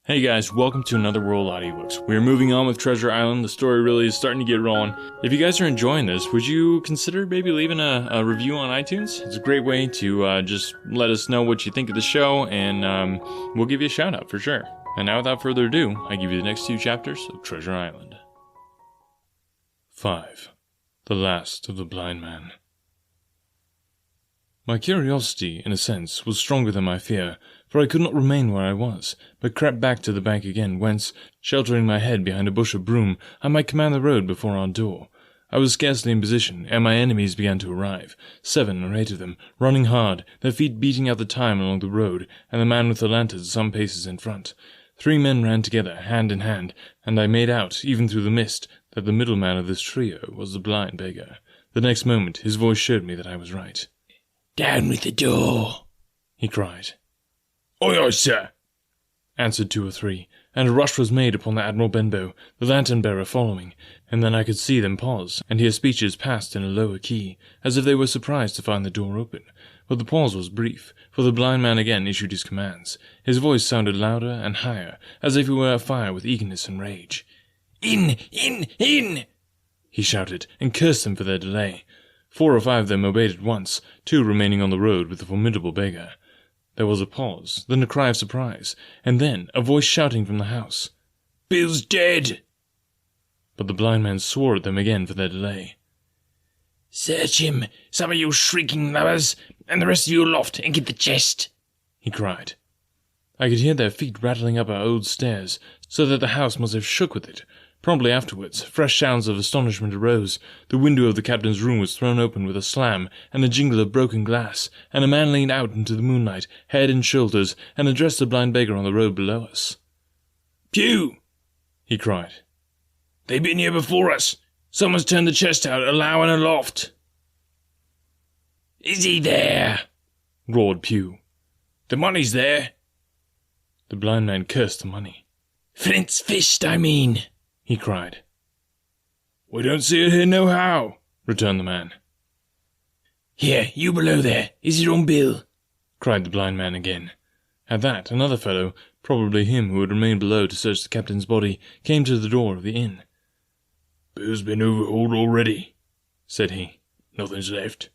Hey guys, welcome to Another World Audiobooks. We are moving on with Treasure Island. The story really is starting to get rolling. If you guys are enjoying this, would you consider maybe leaving a review on iTunes? It's a great way to just let us know what you think of the show, and we'll give you a shout out for sure. And now without further ado, I give you the next two chapters of Treasure Island. 5. The Last of the Blind Man. My curiosity, in a sense, was stronger than my fear, for I could not remain where I was, but crept back to the bank again, whence, sheltering my head behind a bush of broom, I might command the road before our door. I was scarcely in position, ere my enemies began to arrive, 7 or 8 of them, running hard, their feet beating out the time along the road, and the man with the lantern some paces in front. 3 men ran together, hand in hand, and I made out, even through the mist, that the middleman of this trio was the Blind Beggar. The next moment his voice showed me that I was right. "Down with the door," he cried. "Aye, aye, sir," answered 2 or 3, and a rush was made upon the Admiral Benbow, the lantern-bearer following, and then I could see them pause, and hear speeches passed in a lower key, as if they were surprised to find the door open. But the pause was brief, for the blind man again issued his commands. His voice sounded louder and higher, as if he were afire with eagerness and rage. "In, in, in!" he shouted, and cursed them for their delay. 4 or 5 of them obeyed at once, 2 remaining on the road with the formidable beggar. There was a pause, then a cry of surprise, and then a voice shouting from the house, "Bill's dead!" But the blind man swore at them again for their delay. "Search him, some of you shrieking lovers, and the rest of you aloft, and get the chest," he cried. I could hear their feet rattling up our old stairs, so that the house must have shook with it. Promptly afterwards, fresh sounds of astonishment arose. The window of the captain's room was thrown open with a slam and a jingle of broken glass, and a man leaned out into the moonlight, head and shoulders, and addressed the blind beggar on the road below us. "Pew!" he cried. "They've been here before us. Someone's turned the chest out, allowing aloft." "Is he there?" roared Pew. "The money's there." The blind man cursed the money. "Flint's fished, I mean," he cried. "We don't see it here nohow," returned the man. "Here, you below there, is it on Bill?" cried the blind man again. At that, another fellow, probably him who had remained below to search the captain's body, came to the door of the inn. "Bill's been overhauled already," said he. "Nothing's left."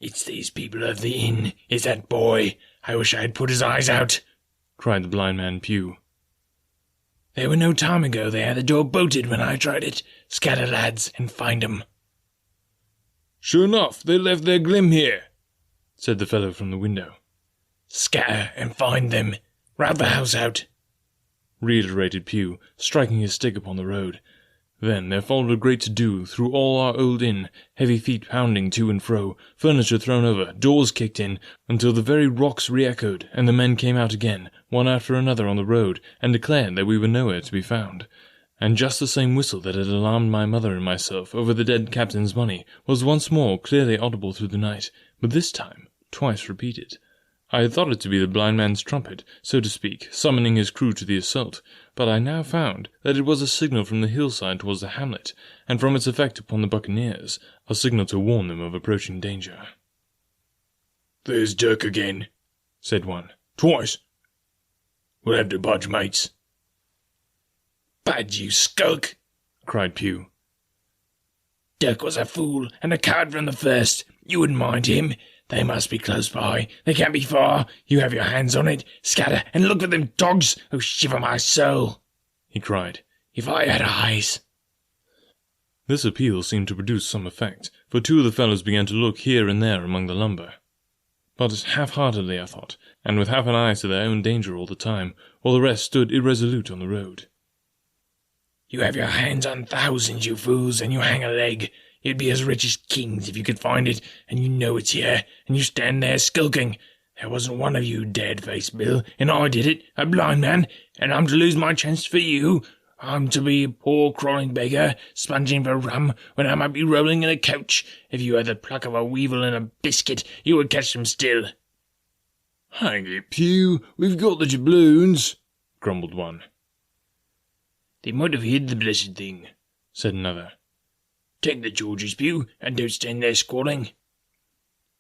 "It's these people of the inn. It's that boy. I wish I had put his eyes out," cried the blind man Pew. "There were no time ago they had the door bolted when I tried it. Scatter, lads, and find 'em." "Sure enough, they left their glim here," said the fellow from the window. "Scatter and find them. Rout the house out," reiterated Pew, striking his stick upon the road. Then there followed a great to-do through all our old inn, heavy feet pounding to and fro, furniture thrown over, doors kicked in, until the very rocks re-echoed, and the men came out again, one after another on the road, and declared that we were nowhere to be found. And just the same whistle that had alarmed my mother and myself over the dead captain's money was once more clearly audible through the night, but this time twice repeated. I had thought it to be the blind man's trumpet, so to speak, summoning his crew to the assault, but I now found that it was a signal from the hillside towards the hamlet, and from its effect upon the buccaneers, a signal to warn them of approaching danger. "There's Dirk again," said one. "Twice. We'll have to budge, mates." "Budge, you skulk," cried Pew. "Dirk was a fool and a coward from the first. You wouldn't mind him. They must be close by. They can't be far. You have your hands on it. Scatter and look for them dogs. Oh, shiver my soul," he cried. "If I had eyes." This appeal seemed to produce some effect, for 2 of the fellows began to look here and there among the lumber. But half-heartedly, I thought, and with half an eye to their own danger all the time, while the rest stood irresolute on the road. "You have your hands on thousands, you fools, and you hang a leg. You'd be as rich as kings if you could find it, and you know it's here, and you stand there skulking. There wasn't one of you dead-faced, Bill, and I did it, a blind man, and I'm to lose my chance for you. I'm to be a poor crawling beggar, sponging for rum, when I might be rolling in a couch. If you had the pluck of a weevil and a biscuit, you would catch them still." "Hang it, Pew, we've got the doubloons," grumbled one. "They might have hid the blessed thing," said another. "Take the Georges, Pew, and don't stand there squalling."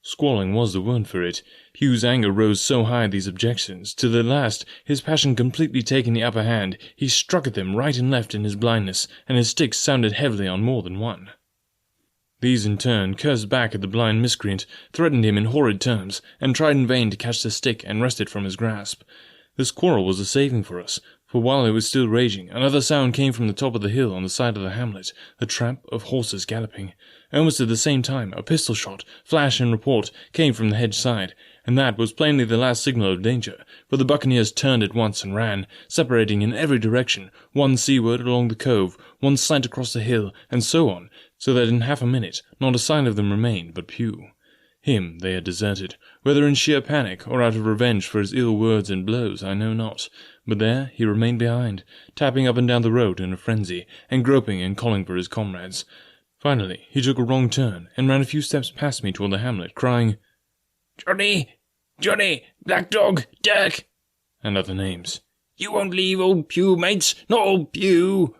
Squalling was the word for it. Pugh's anger rose so high at these objections, till at last, his passion completely taking the upper hand, he struck at them right and left in his blindness, and his sticks sounded heavily on more than one. These in turn cursed back at the blind miscreant, threatened him in horrid terms, and tried in vain to catch the stick and wrest it from his grasp. This quarrel was a saving for us, for while it was still raging, another sound came from the top of the hill on the side of the hamlet, the tramp of horses galloping. Almost at the same time, a pistol shot, flash and report, came from the hedge side, and that was plainly the last signal of danger, for the buccaneers turned at once and ran, separating in every direction, one seaward along the cove, one slant across the hill, and so on, so that in half a minute not a sign of them remained but Pugh. Him they had deserted, whether in sheer panic or out of revenge for his ill words and blows, I know not, but there he remained behind, tapping up and down the road in a frenzy, and groping and calling for his comrades. Finally he took a wrong turn, and ran a few steps past me toward the hamlet, crying, "Johnny! Johnny! Black Dog! Dirk!" and other names. "You won't leave old Pugh, mates! Not old Pugh!"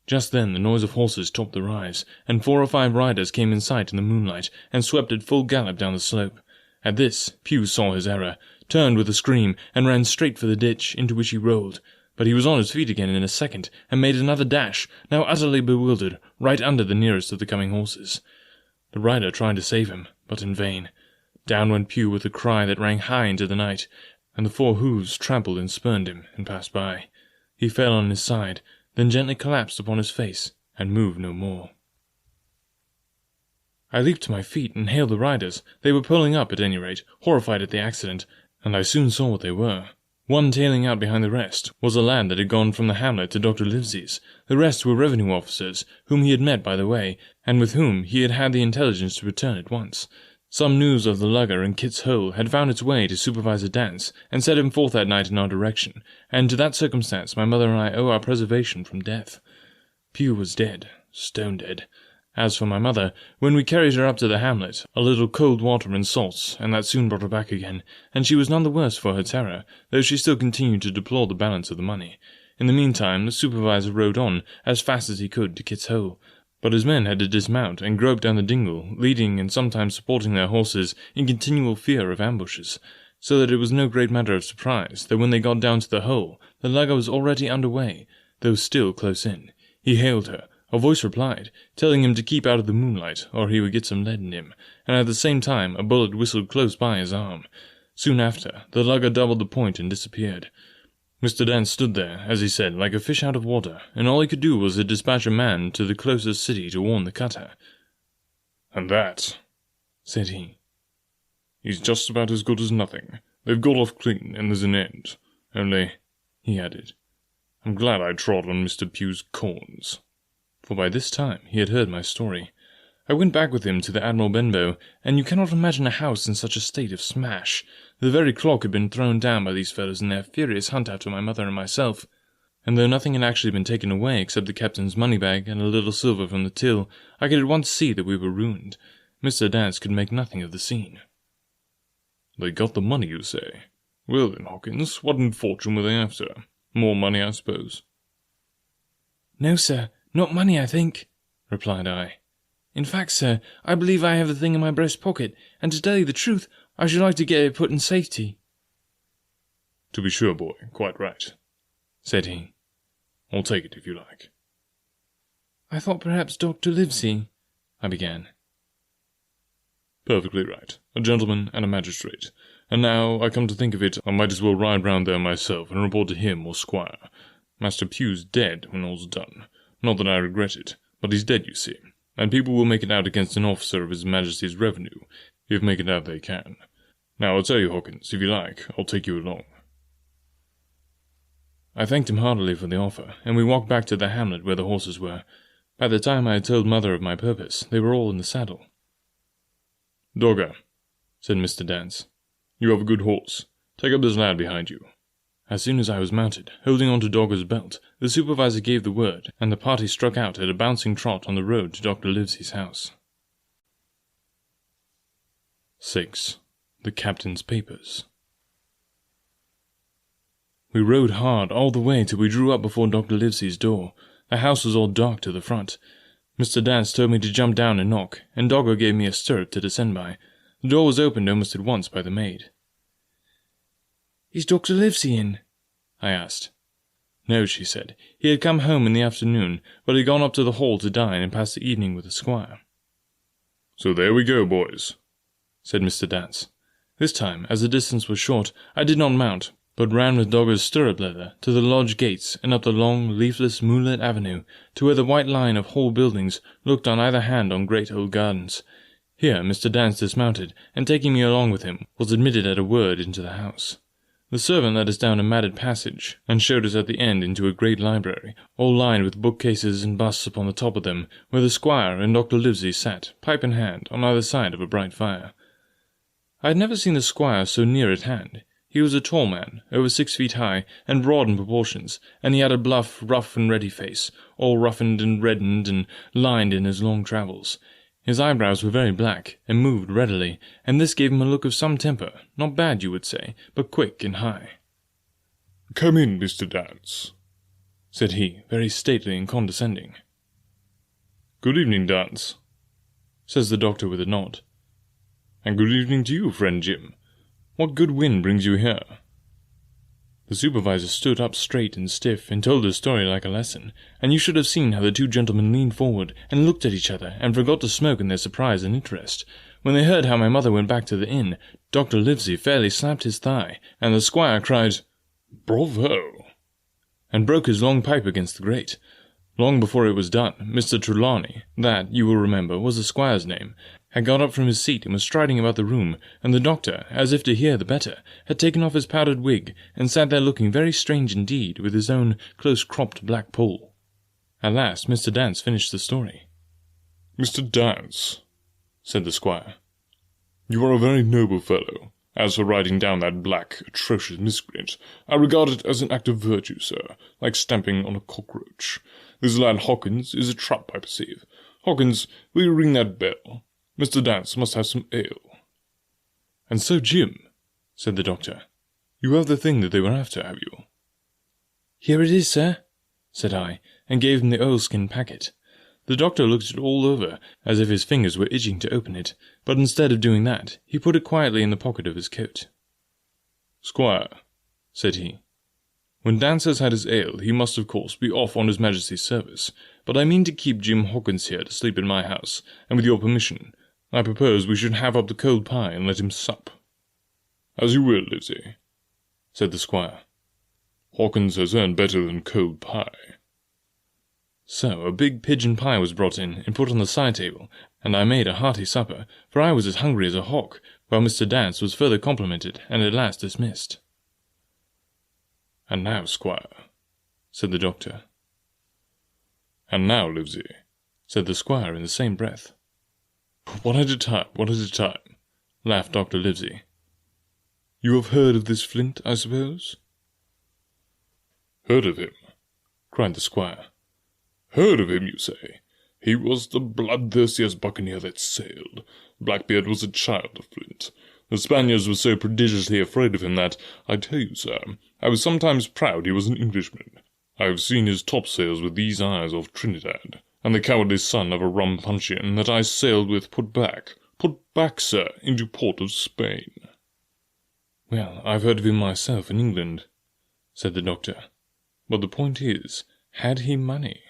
Just then the noise of horses topped the rise, and 4 or 5 riders came in sight in the moonlight, and swept at full gallop down the slope. At this, Pugh saw his error, turned with a scream, and ran straight for the ditch, into which he rolled. But he was on his feet again in a second, and made another dash, now utterly bewildered, right under the nearest of the coming horses. The rider tried to save him, but in vain. Down went Pugh with a cry that rang high into the night, and the 4 hooves trampled and spurned him, and passed by. He fell on his side, then gently collapsed upon his face, and moved no more. I leaped to my feet and hailed the riders. They were pulling up, at any rate, horrified at the accident, and I soon saw what they were. One tailing out behind the rest was a lad that had gone from the hamlet to Dr. Livesey's. The rest were revenue officers, whom he had met by the way, and with whom he had had the intelligence to return at once. Some news of the lugger in Kit's Hole had found its way to Supervisor Dance, and set him forth that night in our direction, and to that circumstance my mother and I owe our preservation from death. Pugh was dead, stone dead. As for my mother, when we carried her up to the hamlet, a little cold water and salts, and that soon brought her back again, and she was none the worse for her terror, though she still continued to deplore the balance of the money. In the meantime, the supervisor rode on, as fast as he could, to Kit's Hole, but his men had to dismount and grope down the dingle, leading and sometimes supporting their horses in continual fear of ambushes, so that it was no great matter of surprise that when they got down to the hole, the lugger was already under way, though still close in. He hailed her. A voice replied, telling him to keep out of the moonlight, or he would get some lead in him, and at the same time a bullet whistled close by his arm. Soon after, the lugger doubled the point and disappeared. Mr. Dance stood there, as he said, like a fish out of water, and all he could do was to dispatch a man to the closest city to warn the cutter. "And that," said he, "is just about as good as nothing. They've got off clean, and there's an end. Only," he added, "I'm glad I trod on Mr. Pugh's corns." For by this time he had heard my story. I went back with him to the Admiral Benbow, and you cannot imagine a house in such a state of smash. The very clock had been thrown down by these fellows in their furious hunt after my mother and myself, and though nothing had actually been taken away except the captain's money-bag and a little silver from the till, I could at once see that we were ruined. Mr. Dance could make nothing of the scene. "They got the money, you say? Well then, Hawkins, what in fortune were they after? More money, I suppose?" "No, sir, not money, I think," replied I. "In fact, sir, I believe I have the thing in my breast pocket, and to tell you the truth, I should like to get it put in safety." "To be sure, boy, quite right," said he. "I'll take it if you like." "I thought perhaps Dr. Livesey—" I began. "Perfectly right. A gentleman and a magistrate. And now I come to think of it, I might as well ride round there myself and report to him or Squire. Master Pugh's dead when all's done. Not that I regret it, but he's dead, you see, and people will make it out against an officer of His Majesty's revenue, if make it out they can. Now I'll tell you, Hawkins, if you like, I'll take you along." I thanked him heartily for the offer, and we walked back to the hamlet where the horses were. By the time I had told Mother of my purpose, they were all in the saddle. "Dogger," said Mr. Dance, "you have a good horse. Take up this lad behind you." As soon as I was mounted, holding on to Dogger's belt, the supervisor gave the word, and the party struck out at a bouncing trot on the road to Dr. Livesey's house. 6. The Captain's Papers. We rode hard all the way till we drew up before Dr. Livesey's door. The house was all dark to the front. Mr. Dance told me to jump down and knock, and Dogger gave me a stirrup to descend by. The door was opened almost at once by the maid. "Is Dr. Livesey in?" I asked. No, she said. He had come home in the afternoon, but had gone up to the hall to dine and pass the evening with the squire. "So there we go, boys," said Mr. Dance. This time, as the distance was short, I did not mount, but ran with Dogger's stirrup leather to the lodge gates and up the long, leafless, moonlit avenue to where the white line of Hall buildings looked on either hand on great old gardens. Here Mr. Dance dismounted, and taking me along with him, was admitted at a word into the house. The servant led us down a matted passage, and showed us at the end into a great library, all lined with bookcases and busts upon the top of them, where the squire and Dr. Livesey sat, pipe in hand, on either side of a bright fire. I had never seen the squire so near at hand. He was a tall man, over 6 feet high, and broad in proportions, and he had a bluff, rough and ready face, all roughened and reddened and lined in his long travels. His eyebrows were very black, and moved readily, and this gave him a look of some temper, not bad, you would say, but quick and high. "Come in, Mr. Dance," said he, very stately and condescending. "Good evening, Dance," says the doctor with a nod. "And good evening to you, friend Jim. What good wind brings you here?" The supervisor stood up straight and stiff and told his story like a lesson, and you should have seen how the two gentlemen leaned forward and looked at each other and forgot to smoke in their surprise and interest. When they heard how my mother went back to the inn, Dr. Livesey fairly slapped his thigh, and the squire cried, "Bravo!" and broke his long pipe against the grate. Long before it was done, Mr. Trelawney, that, you will remember, was the squire's name, had got up from his seat and was striding about the room, and the doctor, as if to hear the better, had taken off his powdered wig, and sat there looking very strange indeed, with his own close-cropped black poll. At last Mr. Dance finished the story. "Mr. Dance," said the squire, "you are a very noble fellow. As for writing down that black, atrocious miscreant, I regard it as an act of virtue, sir, like stamping on a cockroach. This lad Hawkins is a trap, I perceive. Hawkins, will you ring that bell? Mr. Dance must have some ale." "And so, Jim," said the doctor, "you have the thing that they were after, have you?" "Here it is, sir," said I, and gave him the oilskin packet. The doctor looked it all over, as if his fingers were itching to open it, but instead of doing that, he put it quietly in the pocket of his coat. "Squire," said he, "when Dance has had his ale, he must of course be off on his Majesty's service, but I mean to keep Jim Hawkins here to sleep in my house, and with your permission, I propose we should have up the cold pie and let him sup." "As you will, Livesey," said the squire. "Hawkins has earned better than cold pie." So a big pigeon pie was brought in and put on the side table, and I made a hearty supper, for I was as hungry as a hawk, while Mr. Dance was further complimented and at last dismissed. "And now, squire," said the doctor. "And now, Livesey," said the squire in the same breath. "One at a time, one at a time," laughed Dr. Livesey. "You have heard of this Flint, I suppose?" "Heard of him?" cried the squire. "Heard of him, you say? He was the bloodthirstiest buccaneer that sailed. Blackbeard was a child of Flint. The Spaniards were so prodigiously afraid of him that, I tell you, sir, I was sometimes proud he was an Englishman. I have seen his topsails with these eyes off Trinidad, and the cowardly son of a rum puncheon that I sailed with put back, sir, into port of Spain." "Well, I've heard of him myself in England," said the doctor. "But the point is, had he money?"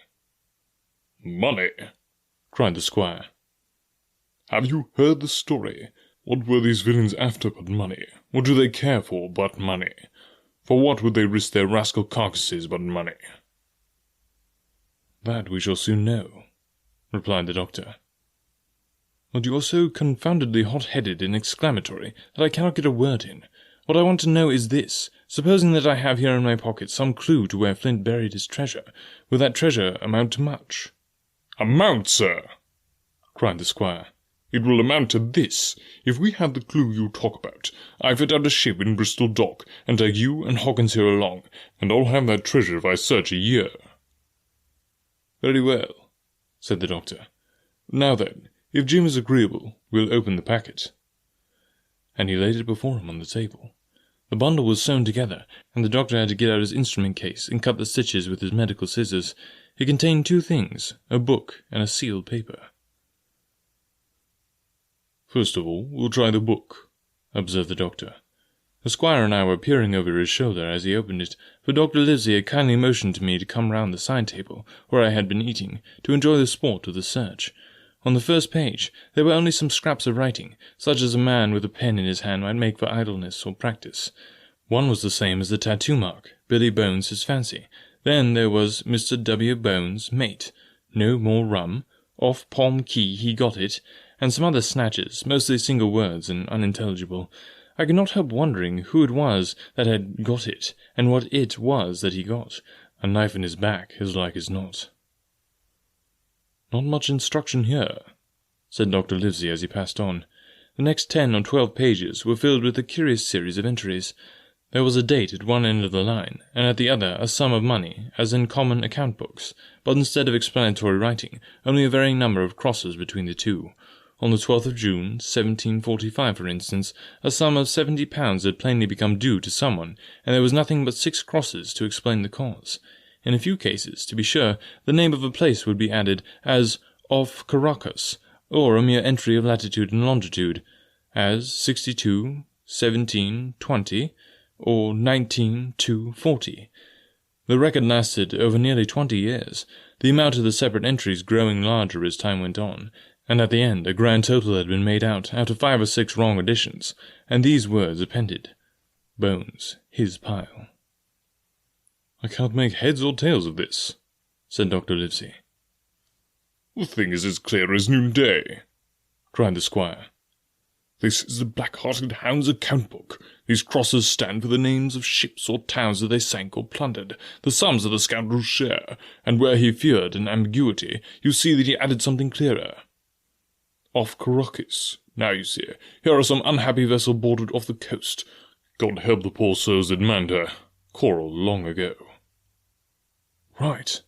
"Money!" cried the squire. "Have you heard the story? What were these villains after but money? What do they care for but money? For what would they risk their rascal carcasses but money?" "That we shall soon know," replied the doctor. "But you are so confoundedly hot-headed and exclamatory that I cannot get a word in. What I want to know is this. Supposing that I have here in my pocket some clue to where Flint buried his treasure, will that treasure amount to much?" "Amount, sir!" cried the squire. "It will amount to this. If we have the clue you talk about, I fit out a ship in Bristol Dock, and take you and Hawkins here along, and I'll have that treasure if I search a year." "Very well," said the doctor. "Now then, if Jim is agreeable, we'll open the packet." And he laid it before him on the table. The bundle was sewn together, and the doctor had to get out his instrument case and cut the stitches with his medical scissors. It contained two things, a book and a sealed paper. First of all, we'll try the book," observed the doctor. The squire and I were peering over his shoulder as he opened it, for Dr. Livesey had kindly motioned to me to come round the side table, where I had been eating, to enjoy the sport of the search. On the first page there were only some scraps of writing, such as a man with a pen in his hand might make for idleness or practice. One was the same as the tattoo mark, Billy Bones his fancy. Then there was Mr. W. Bones, mate, no more rum, off Palm Key he got it, and some other snatches, mostly single words and unintelligible. I could not help wondering who it was that had got it, and what it was that he got. A knife in his back, as like as not. "Not much instruction here," said Dr. Livesey as he passed on. The next 10 or 12 pages were filled with a curious series of entries. There was a date at one end of the line, and at the other a sum of money, as in common account books, but instead of explanatory writing, only a varying number of crosses between the two. On the 12th of June, 1745, for instance, a sum of £70 had plainly become due to someone, and there was nothing but 6 crosses to explain the cause. In a few cases, to be sure, the name of a place would be added, as off Caracas, or a mere entry of latitude and longitude, as 62, 17, 20, or 19, 2, 40. The record lasted over nearly 20 years, the amount of the separate entries growing larger as time went on, and at the end a grand total had been made out of 5 or 6 wrong additions, and these words appended: Bones, his pile. "I can't make heads or tails of this," said Dr. Livesey. "The thing is as clear as noonday," cried the squire. "This is the Black-hearted Hound's account book. These crosses stand for the names of ships or towns that they sank or plundered, the sums of the scoundrel's share, and where he feared an ambiguity, you see that he added something clearer. Off Caracas. Now you see, here are some unhappy vessel boarded off the coast. God help the poor souls that manned her. Coral long ago." "Right,"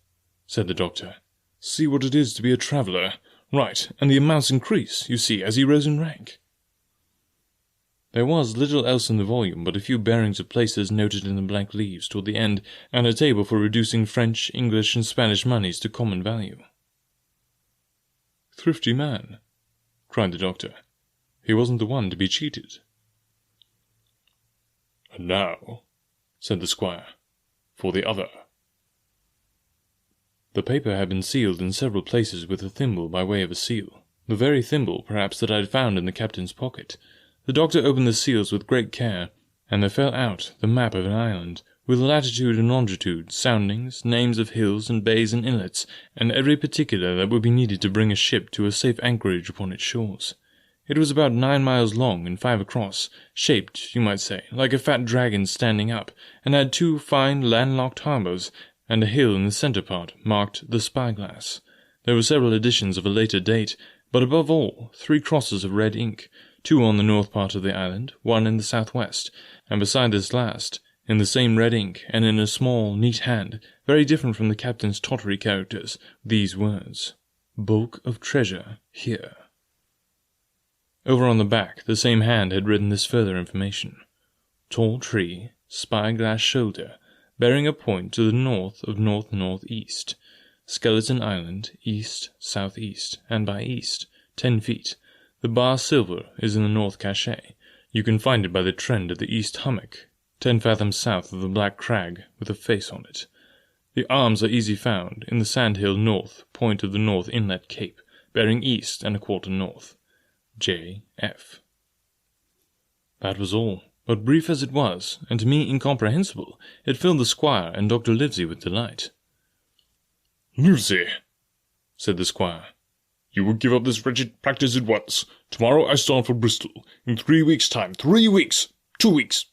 said the doctor. "See what it is to be a traveller. Right, and the amounts increase, you see, as he rose in rank." There was little else in the volume but a few bearings of places noted in the blank leaves toward the end, and a table for reducing French, English, and Spanish moneys to common value. "Thrifty man," cried the doctor. "He wasn't the one to be cheated." "And now," said the squire, "for the other." The paper had been sealed in several places with a thimble by way of a seal, the very thimble, perhaps, that I had found in the captain's pocket. The doctor opened the seals with great care, and there fell out the map of an island, with latitude and longitude, soundings, names of hills and bays and inlets, and every particular that would be needed to bring a ship to a safe anchorage upon its shores. It was about 9 miles long and 5 across, shaped, you might say, like a fat dragon standing up, and had 2 fine landlocked harbours, and a hill in the centre part, marked the Spyglass. There were several editions of a later date, but above all, 3 crosses of red ink, 2 on the north part of the island, 1 in the southwest, and beside this last, in the same red ink, and in a small, neat hand, very different from the captain's tottery characters, these words: "Bulk of treasure here." Over on the back, the same hand had written this further information: "Tall tree, spyglass shoulder, bearing a point to the north of north-northeast. Skeleton Island, east-southeast, and by east, 10 feet. The bar silver is in the north cachet. You can find it by the trend of the east hummock, 10 fathoms south of the black crag with a face on it. The arms are easy found in the sandhill north point of the north inlet cape, bearing east and a quarter north. J. F." That was all, but brief as it was, and to me incomprehensible, it filled the squire and Dr. Livesey with delight. "Livesey," said the squire, "you will give up this wretched practice at once. Tomorrow I start for Bristol. In 3 weeks' time, 3 weeks, 2 weeks,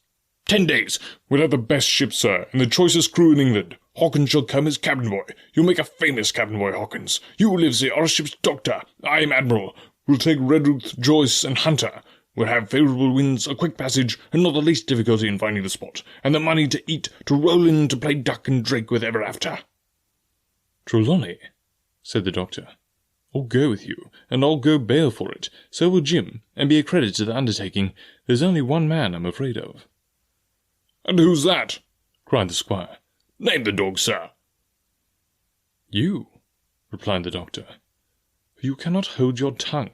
10 days, we'll have the best ship, sir, and the choicest crew in England. Hawkins shall come as cabin boy. You'll make a famous cabin boy, Hawkins. You, Livesey, are a ship's doctor. I am admiral. We'll take Redruth, Joyce, and Hunter. We'll have favourable winds, a quick passage, and not the least difficulty in finding the spot, and the money to eat, to roll in, to play duck and drake with ever after." "Trelawney," said the doctor, "I'll go with you, and I'll go bail for it. So will Jim, and be a credit to the undertaking. There's only one man I'm afraid of." "And who's that?" cried the squire. "Name the dog, sir." "You," replied the doctor. "You cannot hold your tongue.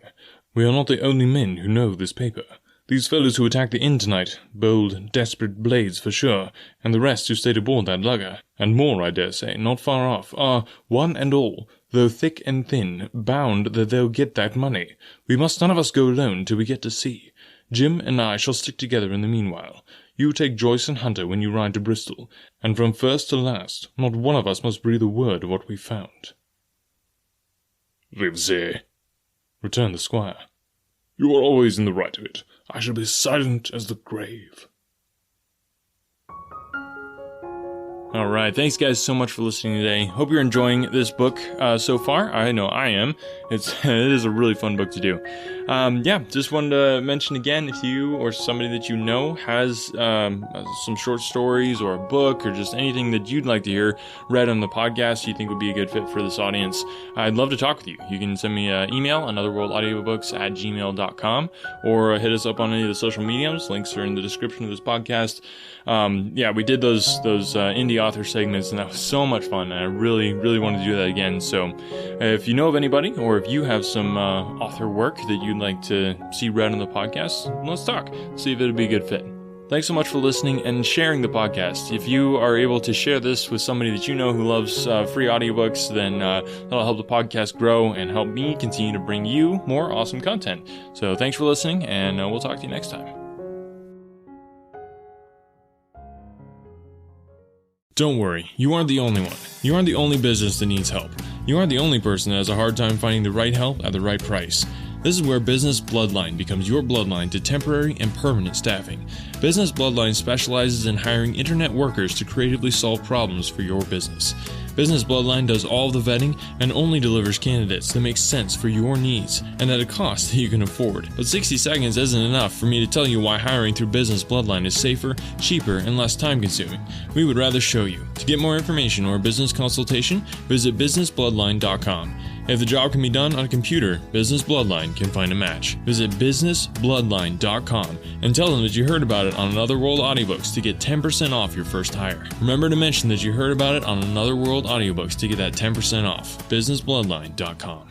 We are not the only men who know this paper. These fellows who attacked the inn tonight, bold, desperate blades for sure, and the rest who stayed aboard that lugger, and more, I dare say, not far off, are, one and all, though thick and thin, bound that they'll get that money. We must none of us go alone till we get to sea. Jim and I shall stick together in the meanwhile. You take Joyce and Hunter when you ride to Bristol, and from first to last, not one of us must breathe a word of what we found." "Livesey," returned the squire. "you are always in the right of it. I shall be silent as the grave." All right, thanks guys so much for listening today. Hope you're enjoying this book so far. I know I am. It is a really fun book to do. Just wanted to mention again, if you or somebody that you know has some short stories or a book or just anything that you'd like to hear read on the podcast you think would be a good fit for this audience, I'd love to talk with you. You can send me an email, anotherworldaudiobooks@gmail.com, or hit us up on any of the social mediums. Links are in the description of this podcast. We did those indie author segments, and that was so much fun, and I really, really want to do that again. So if you know of anybody, or if you have some author work that you'd like to see read on the podcast, let's talk. See if it'd be a good fit. Thanks so much for listening and sharing the podcast. If you are able to share this with somebody that you know who loves free audiobooks, then that'll help the podcast grow and help me continue to bring you more awesome content. So thanks for listening, and we'll talk to you next time. Don't worry, you aren't the only one. You aren't the only business that needs help. You aren't the only person that has a hard time finding the right help at the right price. This is where Business Bloodline becomes your bloodline to temporary and permanent staffing. Business Bloodline specializes in hiring internet workers to creatively solve problems for your business. Business Bloodline does all the vetting and only delivers candidates that make sense for your needs and at a cost that you can afford. But 60 seconds isn't enough for me to tell you why hiring through Business Bloodline is safer, cheaper, and less time-consuming. We would rather show you. To get more information or a business consultation, visit businessbloodline.com. If the job can be done on a computer, Business Bloodline can find a match. Visit businessbloodline.com and tell them that you heard about it on Another World Audiobooks to get 10% off your first hire. Remember to mention that you heard about it on Another World Audiobooks to get that 10% off. businessbloodline.com.